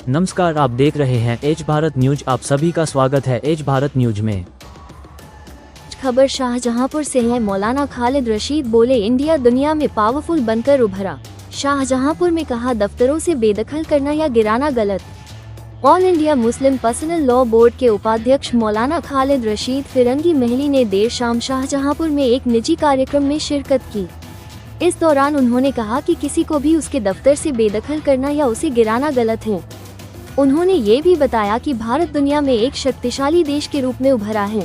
नमस्कार, आप देख रहे हैं एच भारत न्यूज। आप सभी का स्वागत है एच भारत न्यूज में। खबर शाहजहांपुर से है। मौलाना खालिद रशीद बोले, इंडिया दुनिया में पावरफुल बनकर उभरा। शाहजहांपुर में कहा, दफ्तरों से बेदखल करना या गिराना गलत। All India Muslim personal law board के उपाध्यक्ष मौलाना खालिद रशीद फिरंगी महली ने देर शाम शाहजहांपुर में एक निजी कार्यक्रम में शिरकत की। इस दौरान उन्होंने कहा कि किसी को भी उसके दफ्तर से बेदखल करना या उसे गिराना गलत है। उन्होंने ये भी बताया कि भारत दुनिया में एक शक्तिशाली देश के रूप में उभरा है।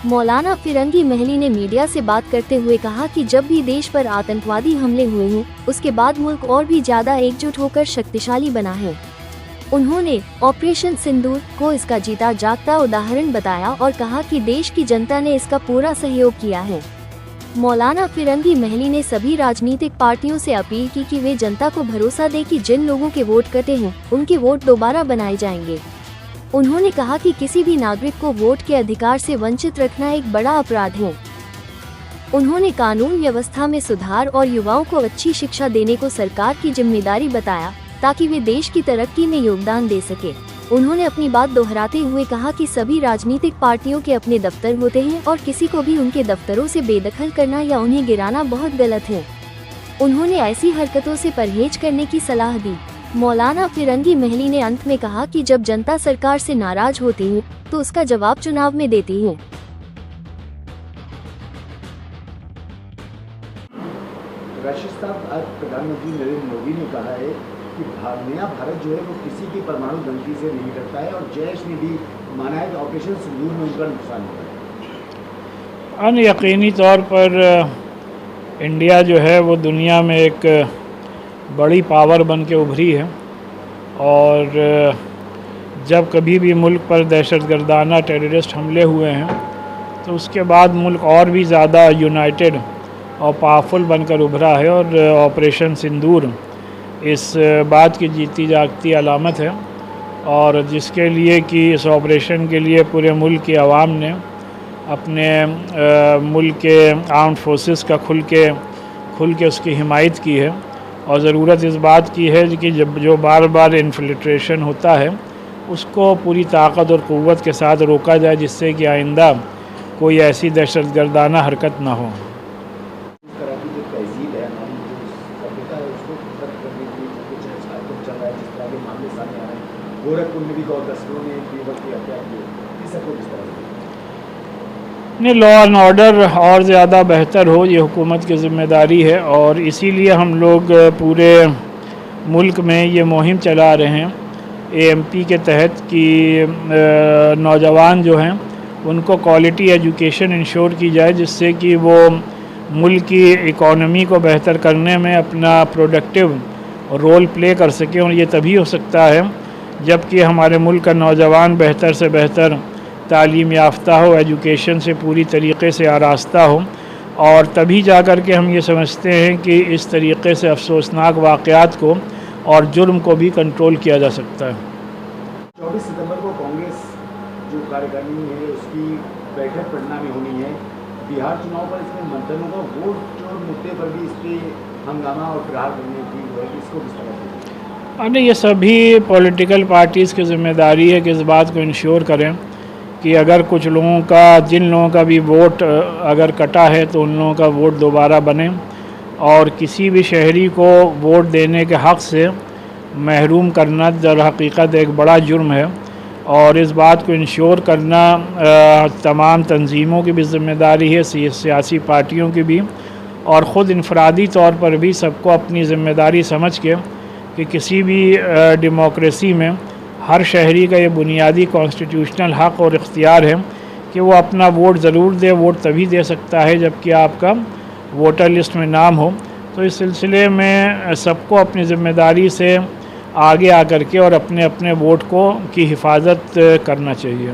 मौलाना फिरंगी महली ने मीडिया से बात करते हुए कहा कि जब भी देश पर आतंकवादी हमले हुए हैं, उसके बाद मुल्क और भी ज्यादा एकजुट होकर शक्तिशाली बना है। उन्होंने ऑपरेशन सिंदूर को इसका जीता जागता उदाहरण बताया और कहा कि देश की जनता ने इसका पूरा सहयोग किया है। मौलाना फिरंगी महली ने सभी राजनीतिक पार्टियों से अपील की कि वे जनता को भरोसा दें कि जिन लोगों के वोट कटे हैं, उनके वोट दोबारा बनाए जाएंगे। उन्होंने कहा कि किसी भी नागरिक को वोट के अधिकार से वंचित रखना एक बड़ा अपराध है। उन्होंने कानून व्यवस्था में सुधार और युवाओं को अच्छी शिक्षा देने को सरकार की जिम्मेदारी बताया, ताकि वे देश की तरक्की में योगदान दे सके। उन्होंने अपनी बात दोहराते हुए कहा कि सभी राजनीतिक पार्टियों के अपने दफ्तर होते हैं और किसी को भी उनके दफ्तरों से बेदखल करना या उन्हें गिराना बहुत गलत है। उन्होंने ऐसी हरकतों से परहेज करने की सलाह दी। मौलाना फिरंगी महली ने अंत में कहा कि जब जनता सरकार से नाराज होती है तो उसका जवाब चुनाव में देती है। आज प्रधानमंत्री नरेंद्र मोदी ने कहा है कि नया भारत जो है वो किसी की परमाणु धमकी से नहीं डरता है, और जैश ने भी माना है कि ऑपरेशन सिंदूर में उनका नुकसान हुआ है। यकीनी तौर पर इंडिया जो है वो दुनिया में एक बड़ी पावर बन के उभरी है, और जब कभी भी मुल्क पर दहशतगर्दाना टेररिस्ट हमले हुए हैं तो उसके बाद मुल्क और भी ज़्यादा यूनाइटेड और पावरफुल बनकर उभरा है। और ऑपरेशन सिंदूर इस बात की जीती जागती अलामत है, और जिसके लिए कि इस ऑपरेशन के लिए पूरे मुल्क की आवाम ने अपने मुल्क के आर्म्ड फोर्सेस का खुल के उसकी हिमायत की है। और ज़रूरत इस बात की है कि जब जो बार बार इन्फिल्ट्रेशन होता है उसको पूरी ताकत और क़ुव्वत के साथ रोका जाए, जिससे कि आइंदा कोई ऐसी दहशतगर्दाना हरकत ना हो। नहीं, लॉ एंड ऑर्डर और ज़्यादा बेहतर हो, ये हुकूमत की ज़िम्मेदारी है, और इसीलिए हम लोग पूरे मुल्क में ये मुहिम चला रहे हैं AMP के तहत कि नौजवान जो हैं उनको क्वालिटी एजुकेशन इंश्योर की जाए, जिससे कि वो मुल्क की इकॉनमी को बेहतर करने में अपना प्रोडक्टिव रोल प्ले कर सकें। और ये तभी हो सकता है जबकि हमारे मुल्क का नौजवान बेहतर से बेहतर तालीम याफ्ता हो, एजुकेशन से पूरी तरीक़े से आरास्ता हो, और तभी जा कर के हम ये समझते हैं कि इस तरीक़े से अफसोसनाक वाक़यात को और जुर्म को भी कंट्रोल किया जा सकता है। 24 सितंबर को कांग्रेस जो कार्यकारिणी है उसकी बैठक पटना में होनी है। बिहार चुनाव पर इसमें मंथन होगा, वोट चोर मुद्दे पर भी इस पर हंगामा और प्रहार करने की जो है इसको किस तरह से? नहीं, ये सभी पॉलिटिकल पार्टीज़ की ज़िम्मेदारी है कि इस बात को इंश्योर करें कि अगर कुछ लोगों का, जिन लोगों का भी वोट अगर कटा है तो उन लोगों का वोट दोबारा बने, और किसी भी शहरी को वोट देने के हक़ से महरूम करना दर हकीकत एक बड़ा जुर्म है। और इस बात को इंश्योर करना तमाम तंजीमों की भी ज़िम्मेदारी है, सियासी पार्टियों की भी, और ख़ुद इनफरादी तौर पर भी सबको अपनी ज़िम्मेदारी समझ के कि किसी भी डेमोक्रेसी में हर शहरी का ये बुनियादी कॉन्स्टिट्यूशनल हक़ और इख्तियार है कि वो अपना वोट ज़रूर दे। वोट तभी दे सकता है जबकि आपका वोटर लिस्ट में नाम हो। तो इस सिलसिले में सबको अपनी ज़िम्मेदारी से आगे आकर के और अपने अपने वोट की हिफाजत करना चाहिए।